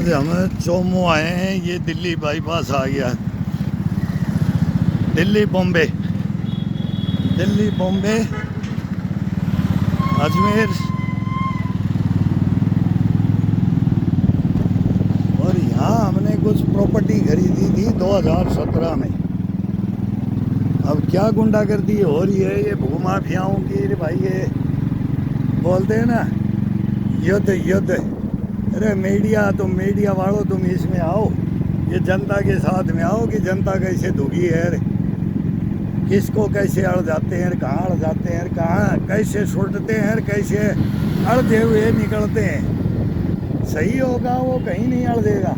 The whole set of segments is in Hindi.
आज हम चोमू आए हैं। ये दिल्ली बाईपास आ गया। दिल्ली बॉम्बे, दिल्ली बॉम्बे अजमेर। और यहाँ हमने कुछ प्रॉपर्टी खरीदी थी 2017 में। अब क्या गुंडागर्दी हो रही है ये भूमाफियाओं की। रे भाई ये बोलते हैं ना युद्ध युद्ध। अरे मीडिया, तुम मीडिया वालों तुम इसमें आओ, ये जनता के साथ में आओ कि जनता कैसे दुखी है, किसको कैसे अड़ जाते हैं, कहाँ अड़ जाते हैं, कहाँ कैसे छूटते हैं, कैसे अड़ते हुए निकलते हैं। सही होगा वो कहीं नहीं अड़ देगा,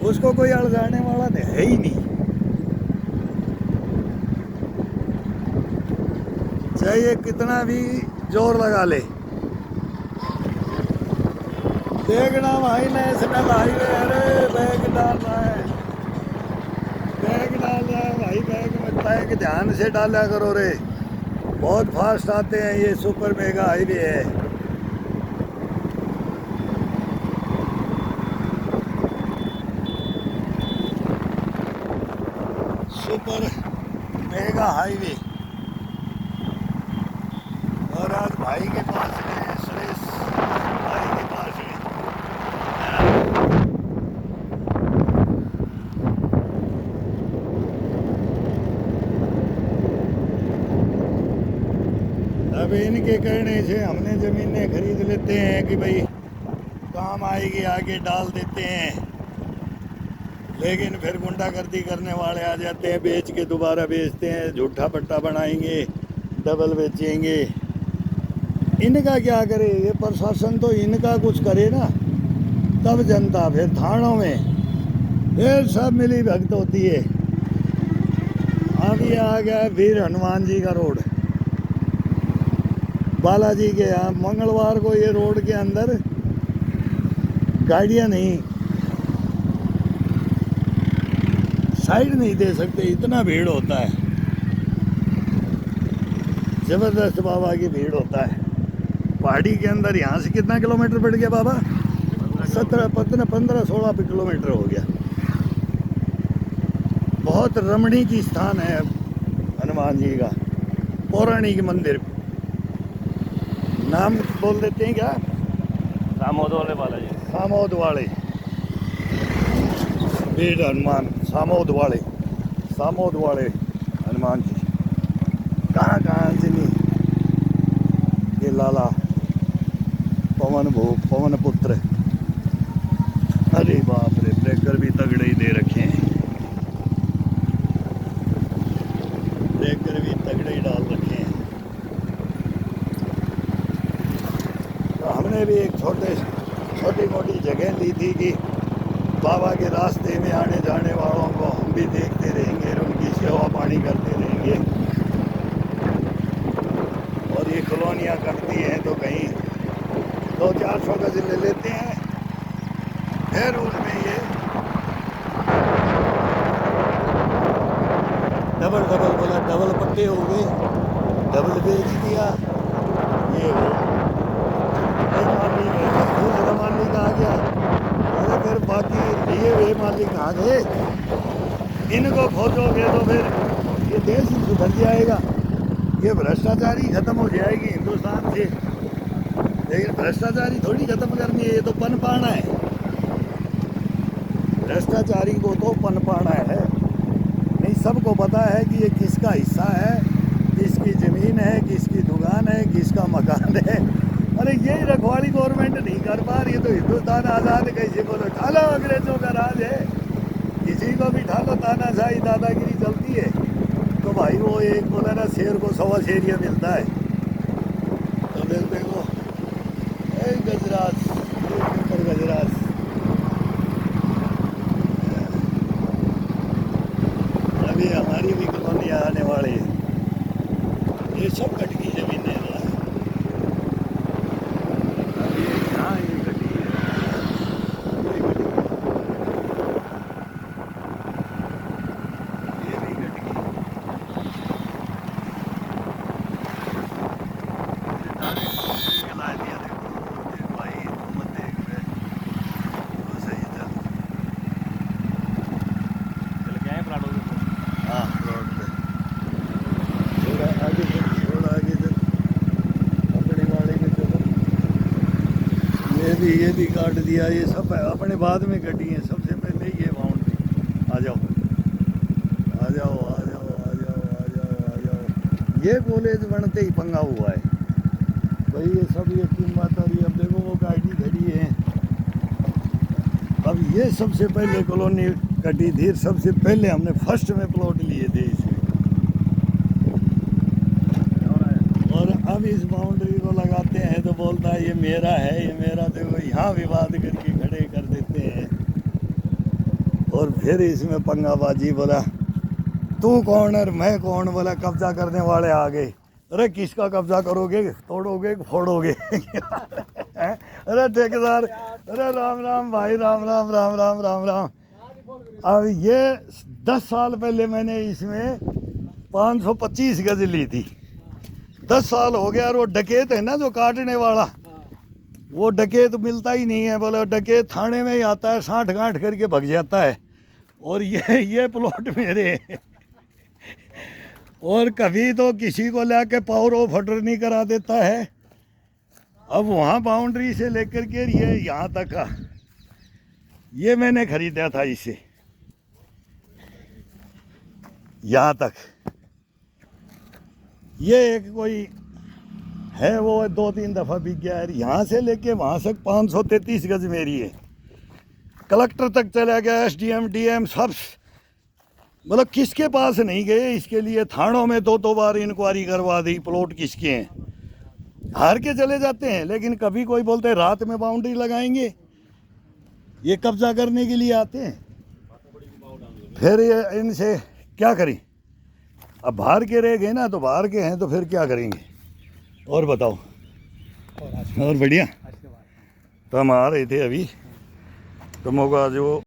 उसको कोई अड़ जाने वाला तो है ही नहीं। चाहे ये कितना भी जोर लगा ले। देखना भाई नेशनल हाईवे, अरे बैग डाल रहा है, बैग डाल रहा है भाई। बैग में बैग ध्यान से डाला करो रे, बहुत फास्ट आते हैं। ये सुपर मेगा हाईवे है। Super mega highway. और आज भाई के पास में, सुरेश भाई के पास में अब इनके कहने से हमने ज़मीनें खरीद लेते हैं कि भाई काम आएगी, आगे डाल देते हैं। लेकिन फिर गुंडागर्दी करने वाले आ जाते हैं, बेच के दोबारा बेचते हैं, झूठा पट्टा बनाएंगे, डबल बेचेंगे। इनका क्या करे ये प्रशासन, तो इनका कुछ करे ना तब जनता फिर थानों में फिर सब मिली भगत होती है। अब ये आ गया वीर हनुमान जी का रोड, बालाजी के यहाँ। मंगलवार को ये रोड के अंदर गाड़ियाँ नहीं, साइड नहीं दे सकते, इतना भीड़ होता है। जबरदस्त बाबा की भीड़ होता है पहाड़ी के अंदर। यहाँ से कितना किलोमीटर बढ़ गया बाबा? 15-16 किलोमीटर हो गया। बहुत रमणीक स्थान है हनुमान जी का, पौराणिक मंदिर। नाम बोल देते हैं क्या? सामोद वाले बालाजी, सामोद वाले वीर हनुमान, सामोद वाले, सामोद वाले हनुमान जी। कहाँ कहाँ से नहीं, ये लाला पवन पुत्र। अरे बाप रे, ब्रेकर भी तगड़े ही दे रखे हैं, ब्रेकर भी तगड़े ही डाल रखे हैं। तो हमने भी एक छोटी मोटी जगह ली थी कि बाबा के रास्ते में आने जाने वालों को हम भी देखते रहेंगे और उनकी सेवा पानी करते रहेंगे। और ये कॉलोनियाँ कटती हैं तो कहीं 200-400 गज ले लेते हैं, फिर उनमें ये डबल बोला, डबल पट्टे हो गए, डबल बेच दिया। ये वो एक मालिक है, दूसरा मालिक आ गया। अरे फिर बाकी लिए हुए मालिक कहाँ गए? इनको खोजोगे तो फिर ये देश ही सुधर जाएगा, ये भ्रष्टाचारी खत्म हो जाएगी हिंदुस्तान से। लेकिन भ्रष्टाचारी थोड़ी खत्म करनी है, ये तो पनपाना है। भ्रष्टाचारी को तो पनपाना है। नहीं, सबको पता है कि ये किसका हिस्सा है, किसकी ज़मीन है, किसकी दुकान है, किसका मकान है। अरे ये रखवाली गवर्नमेंट नहीं कर पा रही है तो हिंदुस्तान आज़ाद कैसे? बोलो ठालो, अंग्रेजों का राज है, किसी को भी ठालो, तानाशाही दादागिरी चलती है। तो भाई वो एक बोला ना, शेर को 100 शेरिया मिलता है। तो फिर देखो गजराज, गजराज अभी हमारी भी कॉलोनी आने वाली है। ये सब कट की जमीन है। अभी यहाँ ये कटी है, ये कटी, ये भी कट गई। दिया देखो भाई। ये भी काट दिया। ये सब अपने बाद में कटी है, सबसे पहले ये बाउंड्री। आ जाओ आ जाओ आ जाओ आ जाओ आ जाओ आ जाओ। ये कॉलेज बनते ही पंगा हुआ है भाई, ये सब यकीन बात आ रही है। अब देखो वो गाड़ी खड़ी है। अब ये सबसे पहले कॉलोनी कटी थी, सबसे पहले हमने फर्स्ट में प्लॉट लिए थे इसमें। और अब इस बाउंड्री को लगाते हैं तो बोलता है ये मेरा है, ये मेरा। देखो यहाँ विवाद करके खड़े कर देते हैं और फिर इसमें पंगाबाजी। बोला तू कौन और मैं कौन, बोला कब्जा करने वाले आ गए। अरे किसका कब्जा करोगे, तोड़ोगे फोड़ोगे? अरे ठेकेदार, अरे राम राम भाई, राम राम राम राम राम राम। अब ये 10 साल पहले मैंने इसमें 525 गज ली थी। 10 साल हो गया। और वो डकैत है ना जो काटने वाला, वो डकैत मिलता ही नहीं है। बोले डकैत थाने में ही आता है, साठ गांठ करके भग जाता है। और ये प्लॉट मेरे हैं। और कभी तो किसी को लाके पावर ऑफ अटर्नी करा देता है। अब वहाँ बाउंड्री से लेकर के ये यहाँ तक का, ये मैंने खरीदा था इसे यहाँ तक। ये एक कोई है वो 2-3 दफ़ा बिक गया है। यहाँ से लेके वहाँ तक 533 गज मेरी है। कलेक्टर तक चला गया, SDM DM सब, मतलब किसके पास नहीं गए इसके लिए। थानों में 2 बार इंक्वायरी करवा दी, प्लॉट किसके हैं। हार के चले जाते हैं। लेकिन कभी कोई बोलते हैं रात में बाउंड्री लगाएंगे, ये कब्जा करने के लिए आते हैं। फिर ये इनसे क्या करें। अब बाहर के रह गए ना, तो बाहर के हैं तो फिर क्या करेंगे। और बताओ, और बढ़िया। तो हम आ रहे थे अभी, तो मौका जो